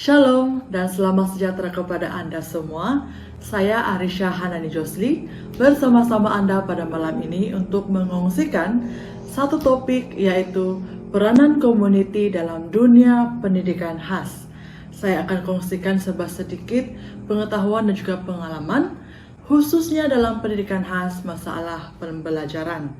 Shalom dan selamat sejahtera kepada Anda semua. Saya Arisha Hanani Josli bersama-sama Anda pada malam ini untuk mengongsikan satu topik, yaitu peranan community dalam dunia pendidikan khas. Saya akan kongsikan sedikit pengetahuan dan juga pengalaman khususnya dalam pendidikan khas masalah pembelajaran.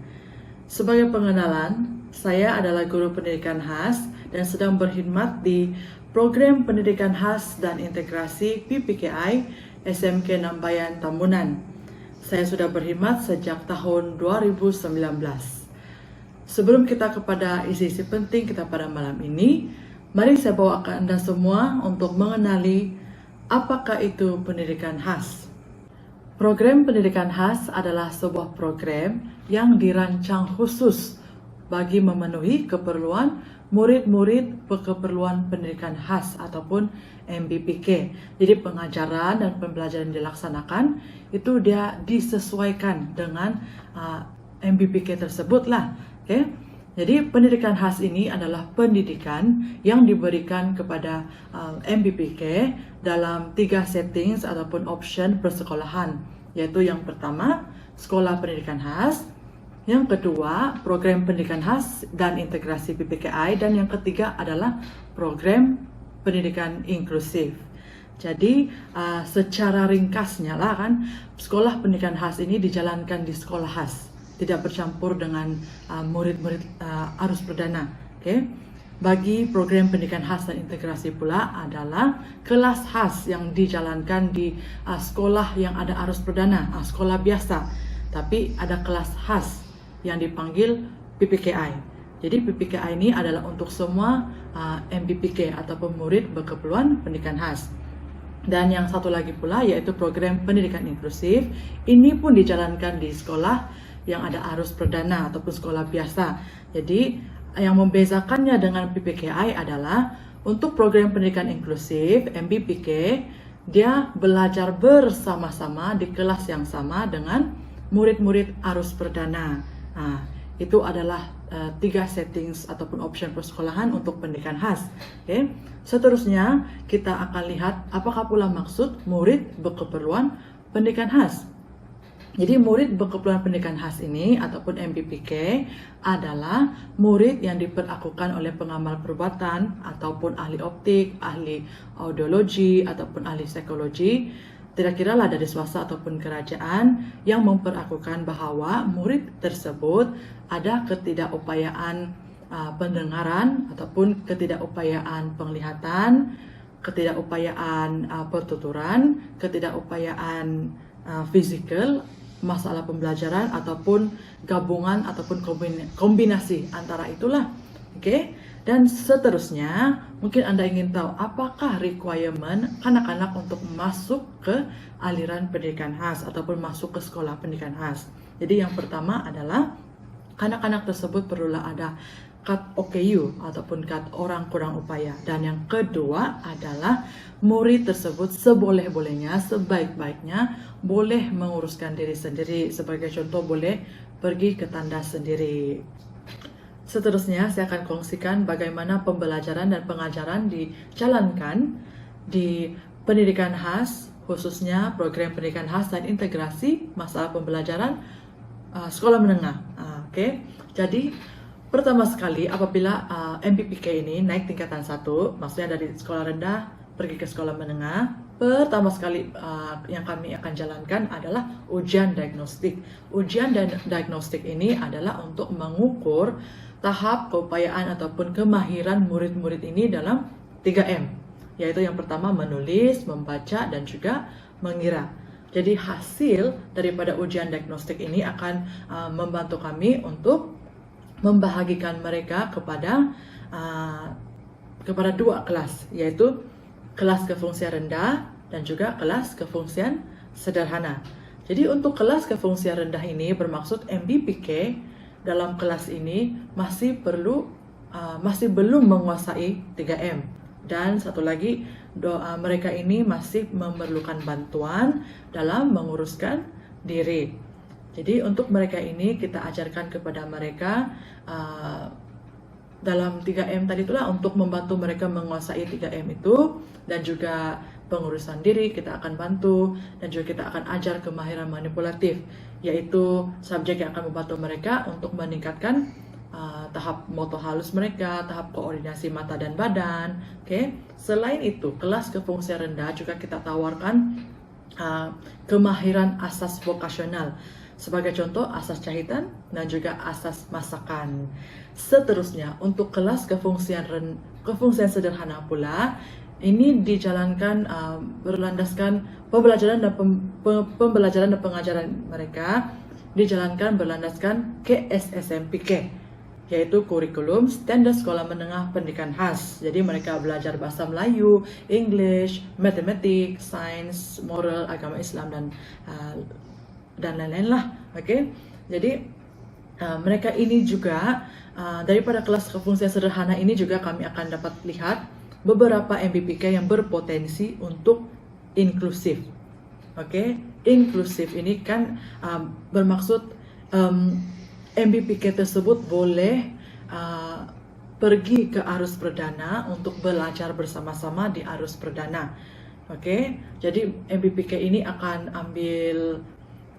Sebagai pengenalan, saya adalah guru pendidikan khas dan sedang berkhidmat di Program Pendidikan Khas dan Integrasi PPKI SMK Nambayan Tambunan. Saya sudah berkhidmat sejak tahun 2019. Sebelum kita kepada isi-isi penting kita pada malam ini, mari saya bawa ke Anda semua untuk mengenali apakah itu pendidikan khas. Program pendidikan khas adalah sebuah program yang dirancang khusus bagi memenuhi keperluan murid-murid berkeperluan pendidikan khas ataupun MBPK. Jadi pengajaran dan pembelajaran dilaksanakan itu dia disesuaikan dengan MBPK tersebut lah. Okay? Jadi pendidikan khas ini adalah pendidikan yang diberikan kepada MBPK dalam 3 settings ataupun option persekolahan, yaitu yang pertama sekolah pendidikan khas, yang kedua program pendidikan khas dan integrasi PPKI, dan yang ketiga adalah program pendidikan inklusif. Jadi secara ringkasnya lah kan, sekolah pendidikan khas ini dijalankan di sekolah khas, tidak bercampur dengan murid-murid arus perdana. Okay? Bagi program pendidikan khas dan integrasi pula adalah kelas khas yang dijalankan di sekolah yang ada arus perdana, sekolah biasa, tapi ada kelas khas yang dipanggil PPKI. Jadi PPKI ini adalah untuk semua MBPK ataupun murid berkeperluan pendidikan khas. Dan yang satu lagi pula yaitu program pendidikan inklusif. Ini pun dijalankan di sekolah yang ada arus perdana ataupun sekolah biasa. Jadi yang membezakannya dengan PPKI adalah untuk program pendidikan inklusif MBPK, dia belajar bersama-sama di kelas yang sama dengan murid-murid arus perdana. Itu adalah 3 settings ataupun option persekolahan untuk pendidikan khas. Okay? Seterusnya kita akan lihat apakah pula maksud murid berkeperluan pendidikan khas. Jadi murid berkeperluan pendidikan khas ini ataupun MBPK adalah murid yang diperlakukan oleh pengamal perubatan ataupun ahli optik, ahli audiologi ataupun ahli psikologi, tidak kiralah dari swasta ataupun kerajaan, yang memperlakukan bahwa murid tersebut ada ketidakupayaan pendengaran ataupun ketidakupayaan penglihatan, ketidakupayaan pertuturan, ketidakupayaan fisikal, masalah pembelajaran ataupun gabungan ataupun kombinasi antara itulah. Oke? Dan seterusnya, mungkin Anda ingin tahu apakah requirement anak-anak untuk masuk ke aliran pendidikan khas ataupun masuk ke sekolah pendidikan khas. Jadi yang pertama adalah anak-anak tersebut perlulah ada kad OKU ataupun kad orang kurang upaya. Dan yang kedua adalah murid tersebut seboleh-bolehnya, sebaik-baiknya boleh menguruskan diri sendiri. Sebagai contoh, boleh pergi ke tandas sendiri. Seterusnya saya akan kongsikan bagaimana pembelajaran dan pengajaran dijalankan di pendidikan khas, khususnya program pendidikan khas dan integrasi masalah pembelajaran sekolah menengah. Oke. Jadi pertama sekali apabila MBPK ini naik tingkatan 1, maksudnya dari sekolah rendah pergi ke sekolah menengah, pertama sekali yang kami akan jalankan adalah ujian diagnostik. Ujian diagnostik ini adalah untuk mengukur tahap keupayaan ataupun kemahiran murid-murid ini dalam 3M, yaitu yang pertama menulis, membaca, dan juga mengira. Jadi hasil daripada ujian diagnostik ini akan membantu kami untuk membahagikan mereka kepada 2 kelas, yaitu kelas kefungsian rendah dan juga kelas kefungsian sederhana. Jadi untuk kelas kefungsian rendah ini bermaksud MBPK dalam kelas ini masih belum menguasai 3M. Dan satu lagi, mereka ini masih memerlukan bantuan dalam menguruskan diri. Jadi untuk mereka ini kita ajarkan kepada mereka dalam 3M tadi itulah, untuk membantu mereka menguasai 3M itu, dan juga pengurusan diri kita akan bantu, dan juga kita akan ajar kemahiran manipulatif, yaitu subjek yang akan membantu mereka untuk meningkatkan tahap motor halus mereka, tahap koordinasi mata dan badan. Oke. Selain itu, kelas kefungsian rendah juga kita tawarkan kemahiran asas vokasional. Sebagai contoh, asas jahitan dan juga asas masakan. Seterusnya, untuk kelas kefungsian sederhana pula, ini dijalankan berlandaskan pembelajaran dan pengajaran mereka dijalankan berlandaskan KSSMPK, yaitu kurikulum standar sekolah menengah pendidikan khas. Jadi mereka belajar bahasa Melayu, English, matematik, sains, moral, agama Islam, dan lain-lain lah. Oke. Jadi mereka ini juga daripada kelas kefungsian sederhana ini juga kami akan dapat lihat beberapa MBPK yang berpotensi untuk inklusif. Oke. Inklusif ini kan bermaksud MBPK tersebut boleh pergi ke arus perdana untuk belajar bersama-sama di arus perdana. Oke. Jadi MBPK ini akan ambil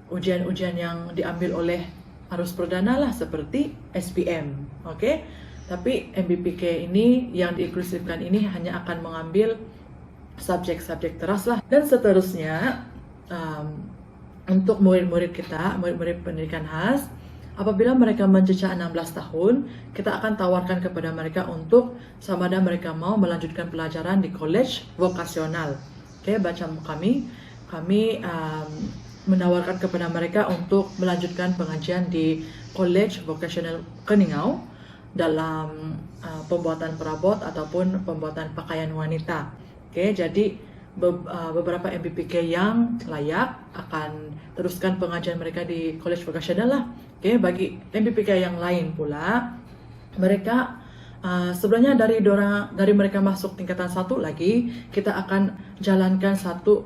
ujian-ujian yang diambil oleh arus perdana lah, seperti SPM. Oke. Tapi MBPK ini yang diinklusifkan ini hanya akan mengambil subjek-subjek teras lah. Dan seterusnya, untuk murid-murid kita, murid-murid pendidikan khas, apabila mereka mencecah 16 tahun, kita akan tawarkan kepada mereka untuk sama ada mereka mau melanjutkan pelajaran di college vokasional. Oke, macam kami menawarkan kepada mereka untuk melanjutkan pengajian di college vocational Keningau dalam pembuatan perabot ataupun pembuatan pakaian wanita. Oke, jadi beberapa MBPK yang layak akan teruskan pengajian mereka di college vocational lah. Oke, bagi MBPK yang lain pula, mereka sebenarnya dari mereka masuk tingkatan 1 lagi, kita akan jalankan satu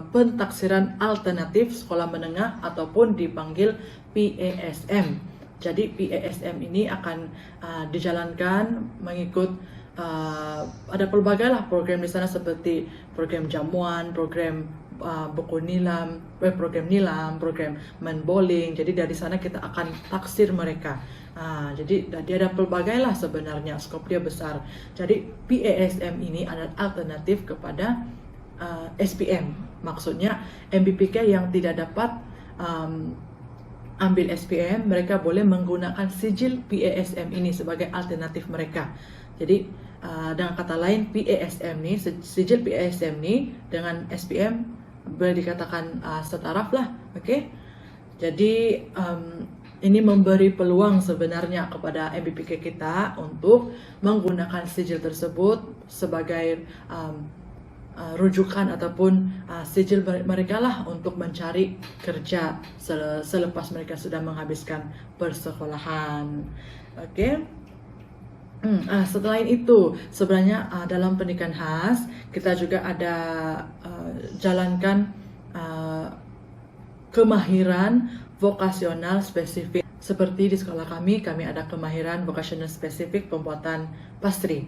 pentaksiran alternatif sekolah menengah ataupun dipanggil PASM. Jadi PASM ini akan dijalankan mengikut ada pelbagai lah program di sana, seperti program jamuan, program buku nilam, program nilam, program main bowling. Jadi dari sana kita akan taksir mereka. Jadi dia ada pelbagai lah sebenarnya, skop dia besar. Jadi PASM ini adalah alternatif kepada SPM. Maksudnya MBPK yang tidak dapat ambil SPM, mereka boleh menggunakan sijil PASM ini sebagai alternatif mereka. Jadi dengan kata lain, PASM nih, sijil PASM nih dengan SPM boleh dikatakan setaraf lah. Oke. Jadi ini memberi peluang sebenarnya kepada MBPK kita untuk menggunakan sijil tersebut sebagai rujukan ataupun sijil mereka lah untuk mencari kerja selepas mereka sudah menghabiskan persekolahan. Oke. Setelah itu, sebenarnya dalam pendidikan khas kita juga ada jalankan kemahiran vokasional spesifik. Seperti di sekolah kami ada kemahiran vokasional spesifik pembuatan pastry.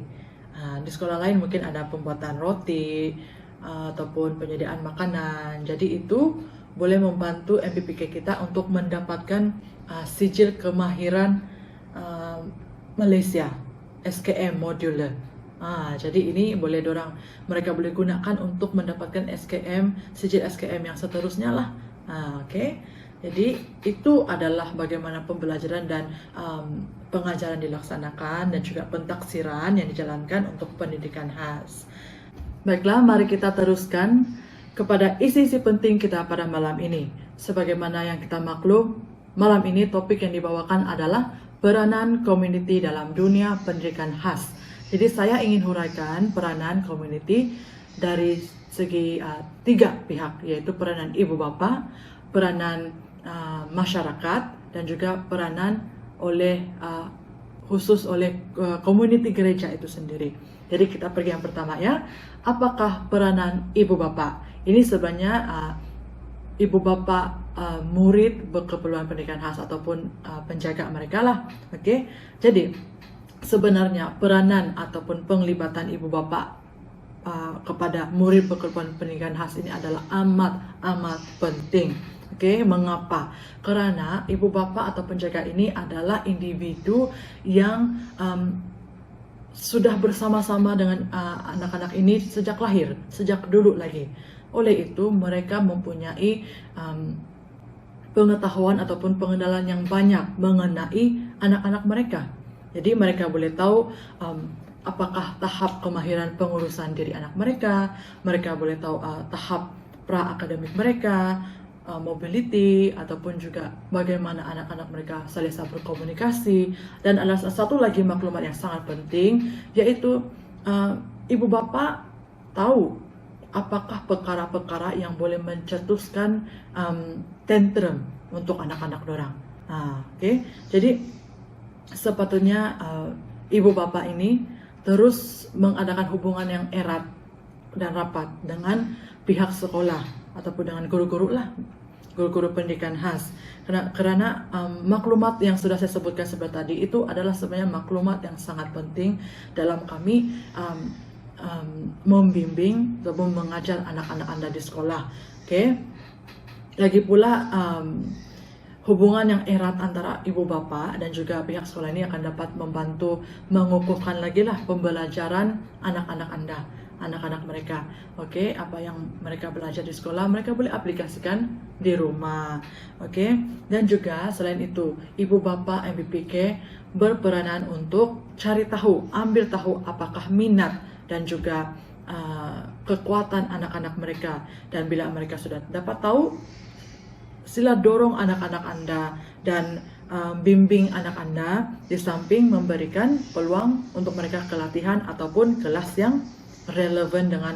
Di sekolah lain mungkin ada pembuatan roti ataupun penyediaan makanan. Jadi itu boleh membantu MBPK kita untuk mendapatkan sijil kemahiran Malaysia SKM modular. Jadi ini mereka boleh gunakan untuk mendapatkan sijil SKM yang seterusnya lah. Oke. Jadi itu adalah bagaimana pembelajaran dan pengajaran dilaksanakan dan juga pentaksiran yang dijalankan untuk pendidikan khas. Baiklah, mari kita teruskan kepada isi-isi penting kita pada malam ini. Sebagaimana yang kita maklum, malam ini topik yang dibawakan adalah peranan community dalam dunia pendidikan khas. Jadi saya ingin huraikan peranan community dari segi 3 pihak, yaitu peranan ibu bapa, peranan masyarakat, dan juga peranan khusus oleh community gereja itu sendiri. Jadi kita pergi yang pertama ya. Apakah peranan ibu bapa? Ini sebenarnya ibu bapa murid berkeperluan pendidikan khas ataupun penjaga mereka lah. Oke. Jadi sebenarnya peranan ataupun penglibatan ibu bapak kepada murid perguruan pendidikan khas ini adalah amat penting. Oke, mengapa? Karena ibu bapak atau penjaga ini adalah individu yang sudah bersama-sama dengan anak-anak ini sejak lahir, sejak dulu lagi. Oleh itu, mereka mempunyai pengetahuan ataupun pengenalan yang banyak mengenai anak-anak mereka. Jadi mereka boleh tahu apakah tahap kemahiran pengurusan diri anak mereka boleh tahu tahap pra-akademik mereka, mobility, ataupun juga bagaimana anak-anak mereka selesa berkomunikasi. Dan ada satu lagi maklumat yang sangat penting, yaitu ibu bapak tahu apakah perkara-perkara yang boleh mencetuskan tantrum untuk anak-anak dorang. Oke. Jadi sepatutnya ibu bapak ini terus mengadakan hubungan yang erat dan rapat dengan pihak sekolah ataupun dengan guru-guru pendidikan khas. Karena maklumat yang sudah saya sebutkan sebentar tadi itu adalah sebenarnya maklumat yang sangat penting dalam kami membimbing ataupun mengajar anak-anak Anda di sekolah. Oke. Lagi pula hubungan yang erat antara ibu bapak dan juga pihak sekolah ini akan dapat membantu mengukuhkan lagi lah pembelajaran anak-anak Anda, anak-anak mereka. Oke, apa yang mereka belajar di sekolah mereka boleh aplikasikan di rumah. Oke, dan juga selain itu ibu bapak MBPK berperanan untuk cari tahu, ambil tahu apakah minat dan juga kekuatan anak-anak mereka. Dan bila mereka sudah dapat tahu, sila dorong anak-anak Anda dan bimbing anak Anda, di samping memberikan peluang untuk mereka ke latihan ataupun kelas yang relevan dengan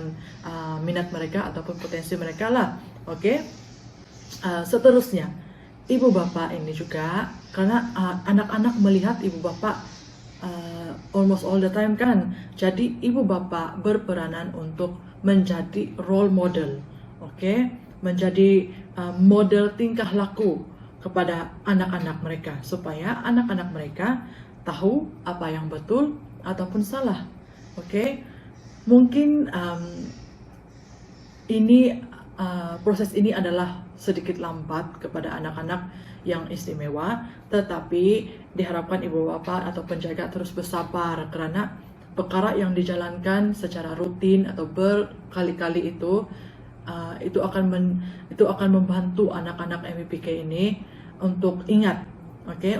minat mereka ataupun potensi mereka lah. Oke. Seterusnya, ibu bapak ini juga, karena anak-anak melihat ibu bapak almost all the time kan, jadi ibu bapak berperanan untuk menjadi role model. Oke. Menjadi model tingkah laku kepada anak-anak mereka, supaya anak-anak mereka tahu apa yang betul ataupun salah. Oke, mungkin proses ini adalah sedikit lambat kepada anak-anak yang istimewa, tetapi diharapkan ibu bapak atau penjaga terus bersabar, karena perkara yang dijalankan secara rutin atau berkali-kali itu akan membantu anak-anak MBPK ini untuk ingat,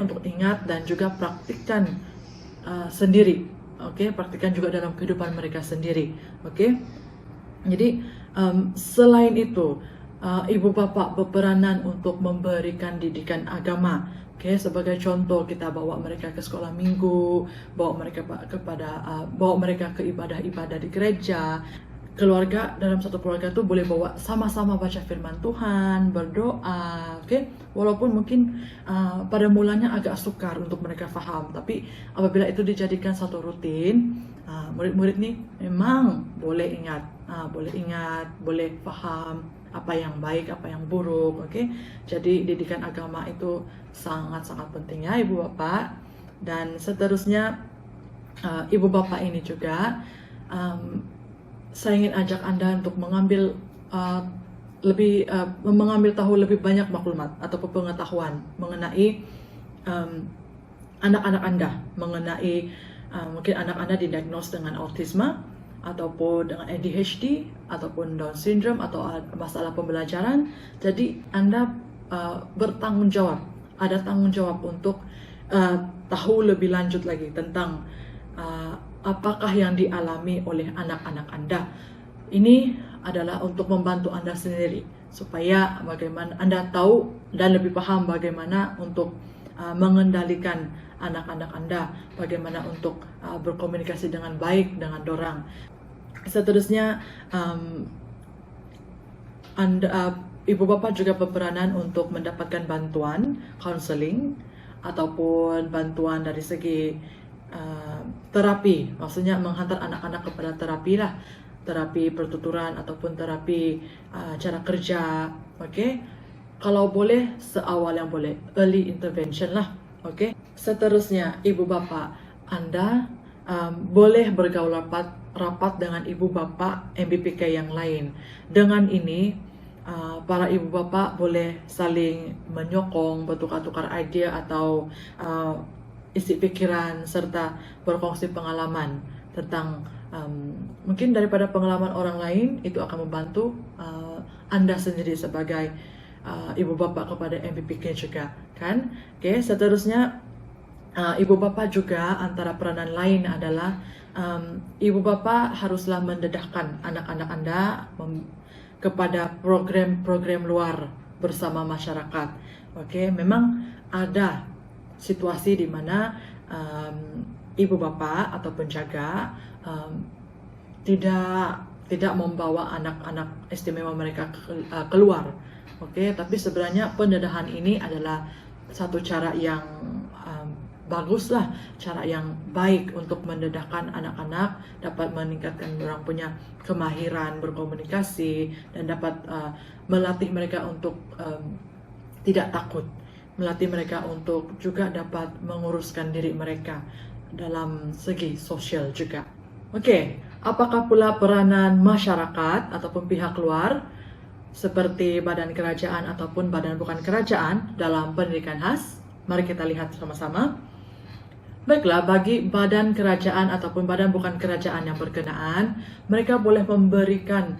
untuk ingat dan juga praktikkan sendiri, praktikkan juga dalam kehidupan mereka sendiri, Jadi selain itu, ibu bapak berperanan untuk memberikan didikan agama. Sebagai contoh, kita bawa mereka ke sekolah minggu, bawa mereka ke ibadah-ibadah di gereja. Keluarga, dalam satu keluarga itu boleh bawa sama-sama baca firman Tuhan, berdoa, walaupun mungkin pada mulanya agak sukar untuk mereka faham, tapi apabila itu dijadikan satu rutin, murid-murid nih memang boleh ingat, boleh paham apa yang baik, apa yang buruk. Jadi didikan agama itu sangat-sangat penting ya ibu bapak. Dan seterusnya, ibu bapak ini juga saya ingin ajak Anda untuk mengambil tahu lebih banyak maklumat atau pengetahuan mengenai anak-anak Anda, mengenai mungkin anak Anda didiagnos dengan autisme ataupun dengan ADHD ataupun Down syndrome atau masalah pembelajaran. Jadi Anda bertanggung jawab, ada tanggung jawab untuk tahu lebih lanjut lagi tentang apakah yang dialami oleh anak-anak Anda. Ini adalah untuk membantu Anda sendiri, supaya bagaimana Anda tahu dan lebih paham bagaimana untuk mengendalikan anak-anak Anda, bagaimana untuk berkomunikasi dengan baik dengan dorang. Seterusnya, ibu bapak juga berperanan untuk mendapatkan bantuan counseling ataupun bantuan dari segi terapi, maksudnya menghantar anak-anak kepada terapi lah, terapi pertuturan ataupun terapi cara kerja. Kalau boleh seawal yang boleh, early intervention lah. Seterusnya, ibu bapak Anda boleh bergaul rapat dengan ibu bapak MBPK yang lain. Dengan ini, para ibu bapak boleh saling menyokong, bertukar-tukar ide atau isi pikiran serta berkongsi pengalaman tentang mungkin daripada pengalaman orang lain. Itu akan membantu Anda sendiri sebagai ibu bapak kepada MBPK juga, kan? Oke, seterusnya ibu bapak juga antara peranan lain adalah ibu bapak haruslah mendedahkan anak-anak Anda kepada program-program luar bersama masyarakat. Oke, memang ada situasi di mana ibu bapak atau penjaga tidak membawa anak-anak istimewa mereka keluar. Oke, tapi sebenarnya pendedahan ini adalah satu cara yang baguslah, cara yang baik untuk mendedahkan anak-anak, dapat meningkatkan orang punya kemahiran berkomunikasi dan dapat melatih mereka untuk tidak takut, melatih mereka untuk juga dapat menguruskan diri mereka dalam segi sosial juga. Oke, apakah pula peranan masyarakat ataupun pihak luar seperti badan kerajaan ataupun badan bukan kerajaan dalam pendidikan khas? Mari kita lihat sama-sama. Baiklah, bagi badan kerajaan ataupun badan bukan kerajaan yang berkenaan, mereka boleh memberikan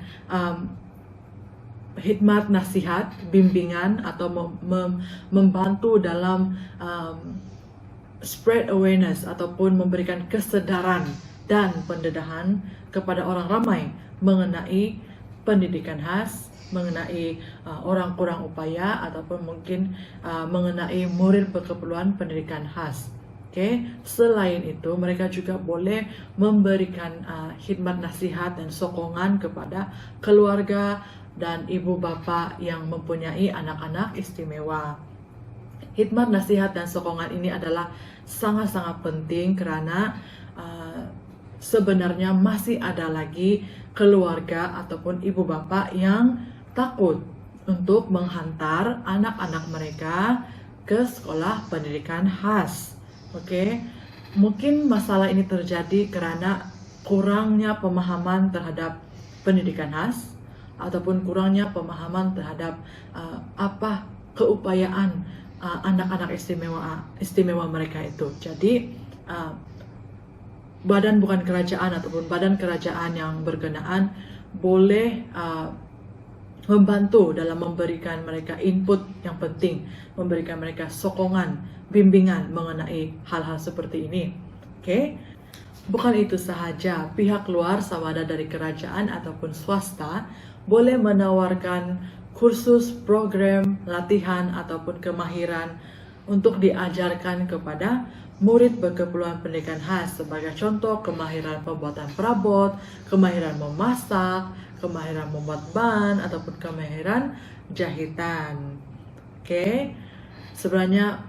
khidmat, nasihat, bimbingan atau membantu dalam spread awareness ataupun memberikan kesedaran dan pendedahan kepada orang ramai mengenai pendidikan khas, mengenai orang kurang upaya ataupun mungkin mengenai murid berkeperluan pendidikan khas. Oke, selain itu mereka juga boleh memberikan khidmat nasihat dan sokongan kepada keluarga dan ibu bapak yang mempunyai anak-anak istimewa. Khidmat nasihat dan sokongan ini adalah sangat-sangat penting karena sebenarnya masih ada lagi keluarga ataupun ibu bapak yang takut untuk menghantar anak-anak mereka ke sekolah pendidikan khas. Oke, mungkin masalah ini terjadi karena kurangnya pemahaman terhadap pendidikan khas ataupun kurangnya pemahaman terhadap apa keupayaan anak-anak istimewa mereka itu. Jadi badan bukan kerajaan ataupun badan kerajaan yang berkenaan boleh membantu dalam memberikan mereka input yang penting, memberikan mereka sokongan, bimbingan mengenai hal-hal seperti ini. Oke, bukan itu sahaja, pihak luar sama ada dari kerajaan ataupun swasta boleh menawarkan kursus, program, latihan ataupun kemahiran untuk diajarkan kepada murid berkeperluan pendidikan khas. Sebagai contoh, kemahiran pembuatan perabot, kemahiran memasak, kemahiran membuat ban ataupun kemahiran jahitan. Oke, sebenarnya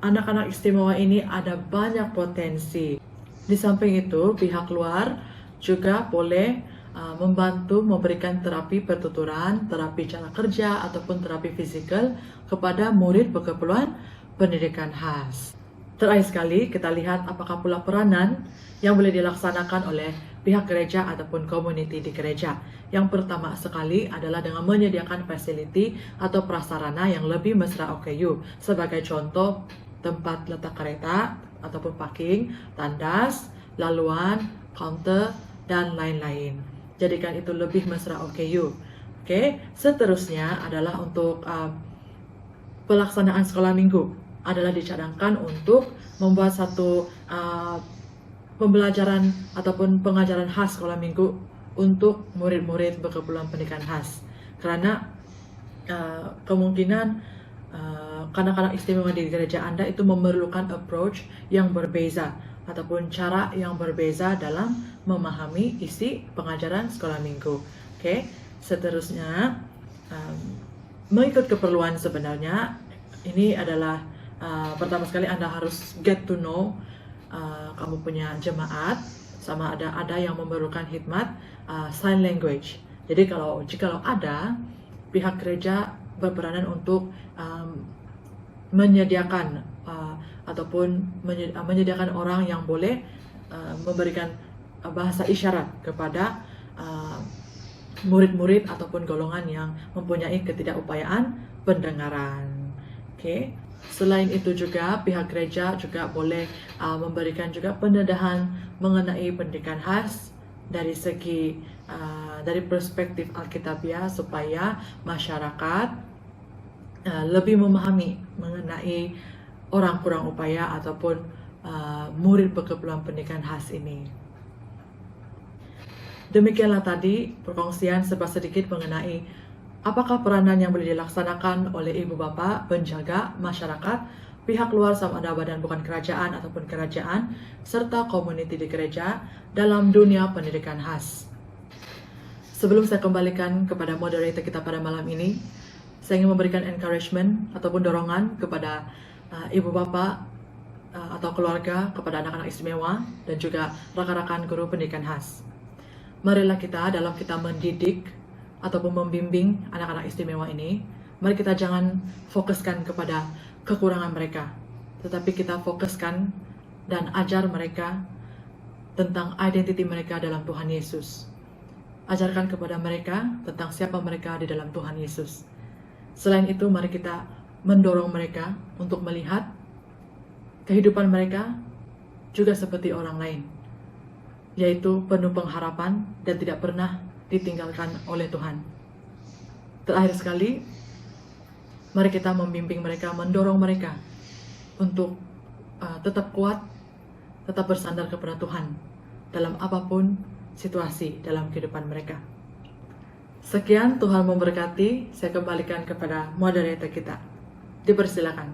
anak-anak istimewa ini ada banyak potensi. Di samping itu, pihak luar juga boleh membantu memberikan terapi pertuturan, terapi cara kerja ataupun terapi fisikal kepada murid berkeperluan pendidikan khas. Terakhir sekali, kita lihat apakah pula peranan yang boleh dilaksanakan oleh pihak gereja ataupun community di gereja. Yang pertama sekali adalah dengan menyediakan fasiliti atau prasarana yang lebih mesra OKU. Sebagai contoh, tempat letak kereta ataupun parking, tandas, laluan, counter, dan lain-lain. Jadikan itu lebih mesra OKU. Oke, seterusnya adalah untuk pelaksanaan sekolah minggu adalah dicadangkan untuk membuat satu pembelajaran ataupun pengajaran khas sekolah minggu untuk murid-murid berkeperluan pendidikan khas. Karena kemungkinan kanak-kanak istimewa di gereja Anda itu memerlukan approach yang berbeza ataupun cara yang berbeza dalam memahami isi pengajaran sekolah minggu. Oke, seterusnya mengikut keperluan sebenarnya ini adalah pertama sekali Anda harus get to know kamu punya jemaat, sama ada yang memerlukan khidmat sign language. Jadi jikalau ada, pihak gereja berperanan untuk menyediakan ataupun menyediakan orang yang boleh memberikan bahasa isyarat kepada murid-murid ataupun golongan yang mempunyai ketidakupayaan pendengaran. Oke. Selain itu juga pihak gereja juga boleh memberikan juga pendedahan mengenai pendidikan khas dari segi dari perspektif Alkitabiah supaya masyarakat lebih memahami mengenai orang kurang upaya ataupun murid berkeperluan pendidikan khas ini. Demikianlah tadi perkongsian serba sedikit mengenai apakah peranan yang boleh dilaksanakan oleh ibu bapa, penjaga, masyarakat, pihak luar sama ada badan bukan kerajaan ataupun kerajaan, serta komuniti di gereja dalam dunia pendidikan khas. Sebelum saya kembalikan kepada moderator kita pada malam ini, saya ingin memberikan encouragement ataupun dorongan kepada ibu bapa atau keluarga, kepada anak-anak istimewa dan juga rakan-rakan guru pendidikan khas. Marilah dalam kita mendidik ataupun membimbing anak-anak istimewa ini, mari kita jangan fokuskan kepada kekurangan mereka, tetapi kita fokuskan dan ajar mereka tentang identiti mereka dalam Tuhan Yesus. Ajarkan kepada mereka tentang siapa mereka di dalam Tuhan Yesus. Selain itu, mari kita mendorong mereka untuk melihat kehidupan mereka juga seperti orang lain, yaitu penuh pengharapan dan tidak pernah ditinggalkan oleh Tuhan. Terakhir sekali, mari kita membimbing mereka, mendorong mereka untuk tetap kuat, tetap bersandar kepada Tuhan dalam apapun situasi dalam kehidupan mereka. Sekian, Tuhan memberkati. Saya kembalikan kepada moderator kita. Dipersilakan.